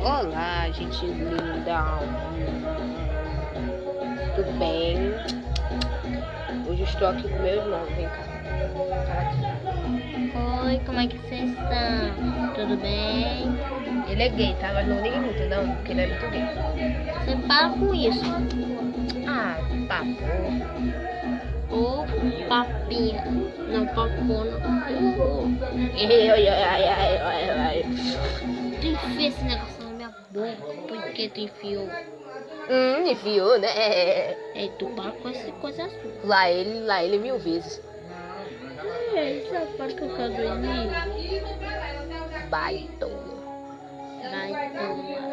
Olá, gente linda. Tudo bem? Hoje eu estou aqui com meu irmão. Vem cá. Fala aqui. Oi, como é que vocês estão? Tudo bem? Ele é gay, tá? Mas não ligue muito, não, porque ele é muito gay. Você para com isso. Ah, papo. Ô, papinha. Não, papona. Tu enfia esse negócio na minha boca. Por que tu enfiou? Enfiou, né? É, tu para com essa coisa sua. Lá ele 1000 vezes. Essa parte que eu quero dormir. Baitona. Vai tomar.